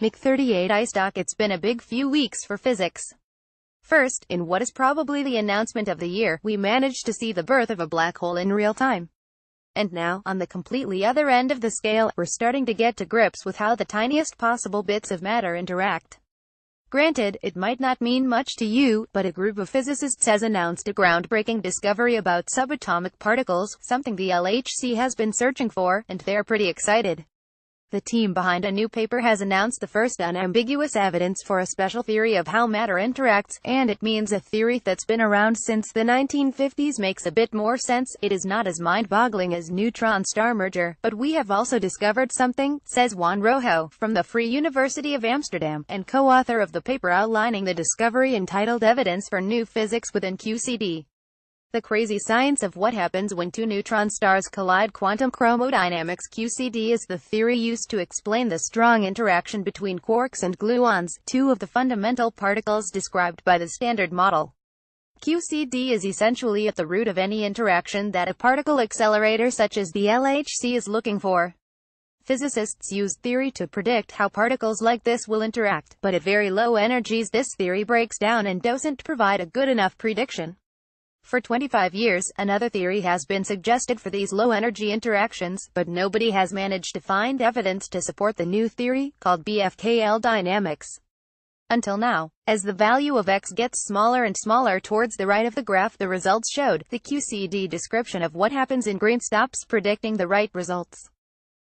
tiniest. It's been a big few weeks for physics. First, in what is probably the announcement of the year, we managed to see the birth of a black hole in real time. And now, on the completely other end of the scale, we're starting to get to grips with how the tiniest possible bits of matter interact. Granted, it might not mean much to you, but a group of physicists has announced a groundbreaking discovery about subatomic particles, something the LHC has been searching for, and they're pretty excited. The team behind a new paper has announced the first unambiguous evidence for a special theory of how matter interacts, and it means a theory that's been around since the 1950s makes a bit more sense. It is not as mind-boggling as neutron-star merger, but we have also discovered something, says Juan Rojo, from the Free University of Amsterdam, and co-author of the paper outlining the discovery entitled Evidence for New Physics within QCD. The crazy science of what happens when two neutron stars collide. Quantum chromodynamics QCD is the theory used to explain the strong interaction between quarks and gluons, two of the fundamental particles described by the Standard Model. QCD is essentially at the root of any interaction that a particle accelerator such as the LHC is looking for. Physicists use theory to predict how particles like this will interact, but at very low energies this theory breaks down and doesn't provide a good enough prediction. For 25 years, another theory has been suggested for these low-energy interactions, but nobody has managed to find evidence to support the new theory, called BFKL dynamics. Until now, as the value of x gets smaller and smaller towards the right of the graph, the results showed, the QCD description of what happens in green stops predicting the right results.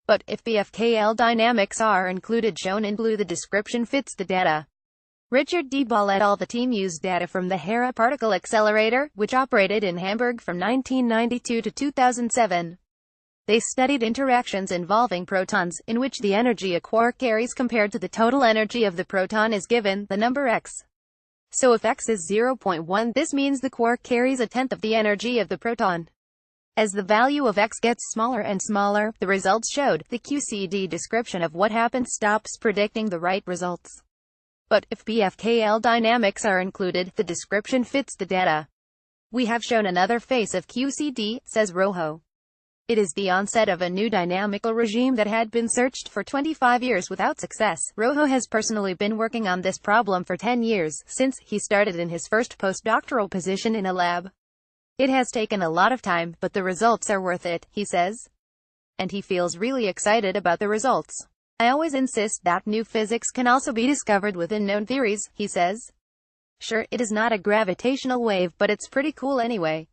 But if BFKL dynamics are included shown in blue, the description fits the data. Richard D. Ball et al. The team used data from the Hera particle accelerator, which operated in Hamburg from 1992 to 2007. They studied interactions involving protons, in which the energy a quark carries compared to the total energy of the proton is given, the number x. So if x is 0.1, this means the quark carries a tenth of the energy of the proton. As the value of x gets smaller and smaller, the results showed, the QCD description of what happens stops predicting the right results. But if BFKL dynamics are included, the description fits the data. We have shown another face of QCD, says Rojo. It is the onset of a new dynamical regime that had been searched for 25 years without success. Rojo has personally been working on this problem for 10 years, since he started in his first postdoctoral position in a lab. It has taken a lot of time, but the results are worth it, he says. And he feels really excited about the results. I always insist that new physics can also be discovered within known theories, he says. Sure, it is not a gravitational wave, but it's pretty cool anyway.